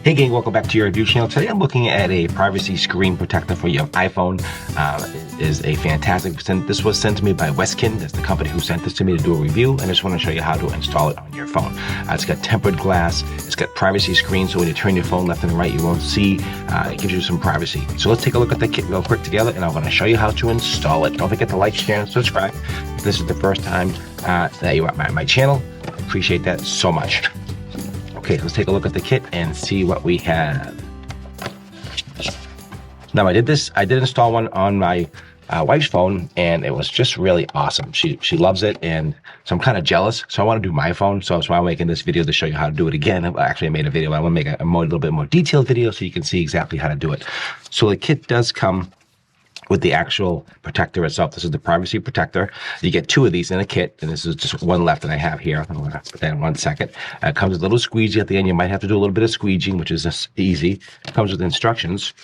Hey gang, welcome back to your review channel. Today I'm looking at a privacy screen protector for your iPhone. It is a fantastic, this was sent to me by WSKEN. That's the company who sent this to me to do a review, and I just want to show you how to install it on your phone. It's got tempered glass, it's got privacy screen, so when you turn your phone left and right, you won't see. It gives you some privacy. So let's take a look at the kit real quick together, and I'm going to show you how to install it. Don't forget to like, share, and subscribe. If this is the first time that you're at my channel, I appreciate that so much. Okay, let's take a look at the kit and see what we have. Now I did install one on my wife's phone, and it was just really awesome. She loves it, and so I'm kind of jealous. So I want to do my phone. So that's why I'm making this video, to show you how to do it again. Actually, I made a video. I want to make a little bit more detailed video so you can see exactly how to do it. So the kit does come with the actual protector itself. This is the privacy protector. You get two of these in a kit, and this is just one left that I have here. I'm going to put that in 1 second. It comes with a little squeegee at the end. You might have to do a little bit of squeegeeing, which is just easy. It comes with instructions,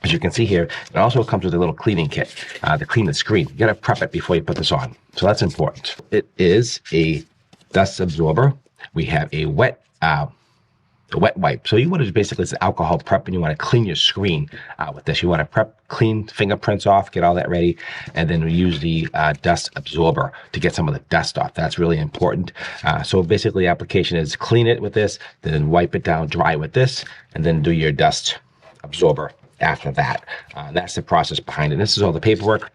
as you can see here. It also comes with a little cleaning kit to clean the screen. You got to prep it before you put this on, so that's important. It is a dust absorber. We have a wet wipe. So you want to basically, it's alcohol prep, and you want to clean your screen with this. You want to prep, clean fingerprints off, get all that ready, and then we use the dust absorber to get some of the dust off. That's really important. So basically the application is clean it with this, then wipe it down dry with this, and then do your dust absorber after that. That's the process behind it. This is all the paperwork.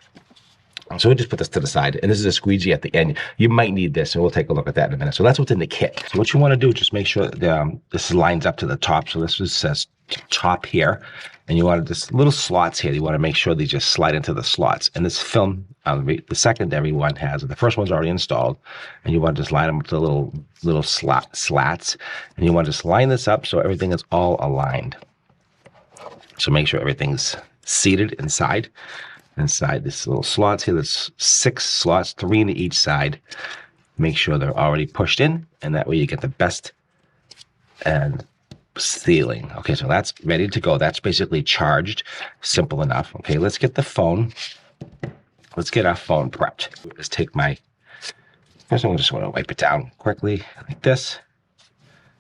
So we'll just put this to the side, and this is a squeegee at the end. You might need this, and we'll take a look at that in a minute. So that's what's in the kit. So what you want to do is just make sure that this lines up to the top. So this just says top here, and you want this little slots here. You want to make sure they just slide into the slots. And this film, the secondary one has, the first one's already installed, and you want to just line them up to little slats, and you want to just line this up so everything is all aligned. So make sure everything's seated inside this little slots here. There's 6 slots, 3 into each side. Make sure they're already pushed in, and that way you get the best and sealing. Okay, so that's ready to go. That's basically charged. Simple enough. Okay, let's get the phone. Let's get our phone prepped. Let's take first I'm just want to wipe it down quickly like this.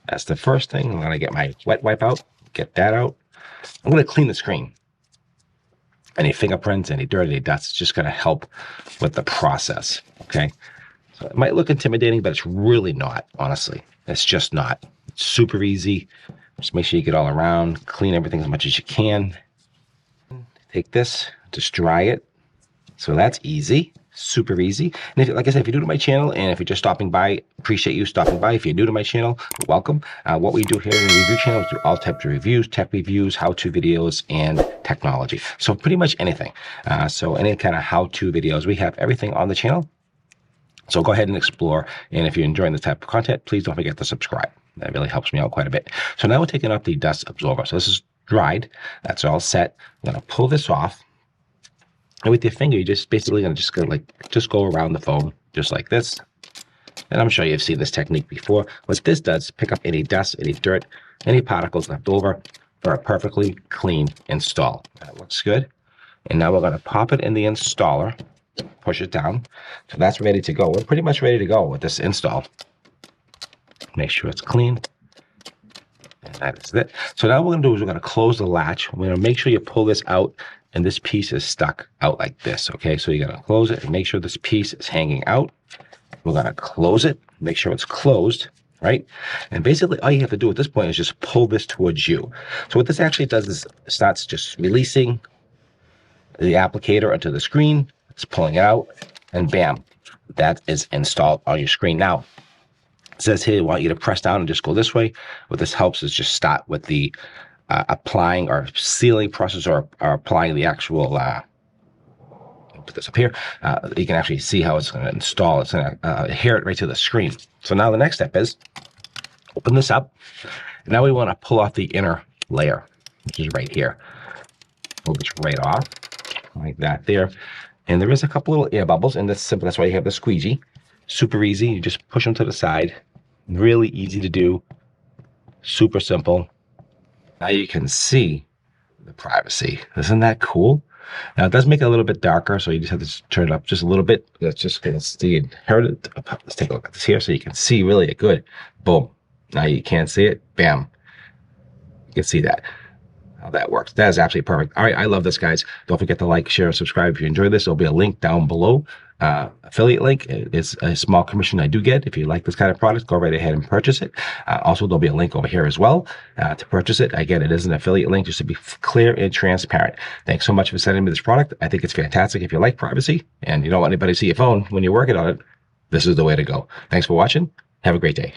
That's the first thing. I'm going to get my wet wipe out, get that out. I'm going to clean the screen. Any fingerprints, any dirt, any dust, it's just going to help with the process, okay? So it might look intimidating, but it's really not, honestly. It's just not. It's super easy. Just make sure you get all around, clean everything as much as you can. Take this, just dry it. So that's easy, super easy. And if, like I said, if you're new to my channel, and if you're just stopping by, appreciate you stopping by. If you're new to my channel, welcome. What we do here in the review channel is do all types of reviews, tech reviews, how-to videos, and technology. So pretty much anything. So any kind of how-to videos, we have everything on the channel. So go ahead and explore. And if you're enjoying this type of content, please don't forget to subscribe. That really helps me out quite a bit. So now we're taking off the dust absorber. So this is dried. That's all set. I'm going to pull this off. And with your finger, you're just basically going to just go around the phone, just like this. And I'm sure you've seen this technique before. What this does, pick up any dust, any dirt, any particles left over for a perfectly clean install. That looks good. And now we're going to pop it in the installer, push it down. So that's ready to go. We're pretty much ready to go with this install. Make sure it's clean. And that is it. So now what we're going to do is we're going to close the latch. We're going to make sure you pull this out, and this piece is stuck out like this, okay? So you're going to close it and make sure this piece is hanging out. We're going to close it, make sure it's closed, right? And basically all you have to do at this point is just pull this towards you. So what this actually does is it starts just releasing the applicator onto the screen. It's pulling it out, and bam, that is installed on your screen. Now, it says here, I want you to press down and just go this way. What this helps is just start with the applying or sealing process, or applying the actual, put this up here. You can actually see how it's going to install. It's going to adhere it right to the screen. So now the next step is open this up. And now we want to pull off the inner layer, which is right here. Pull this right off like that there. And there is a couple little air bubbles, and that's simple. That's why you have the squeegee. Super easy. You just push them to the side. Really easy to do. Super simple. Now you can see the privacy. Isn't that cool? Now it does make it a little bit darker, so you just have to turn it up just a little bit. That's just going to see inherited. Let's take a look at this here so you can see really a good boom. Now you can't see it. Bam. You can see that, how that works. That is absolutely perfect. All right, I love this, guys. Don't forget to like, share, and subscribe if you enjoy this. There'll be a link down below. Affiliate link. It's a small commission I do get. If you like this kind of product, go right ahead and purchase it. Also, there'll be a link over here as well to purchase it. Again, it is an affiliate link, just to be clear and transparent. Thanks so much for sending me this product. I think it's fantastic. If you like privacy and you don't want anybody to see your phone when you're working on it, this is the way to go. Thanks for watching. Have a great day.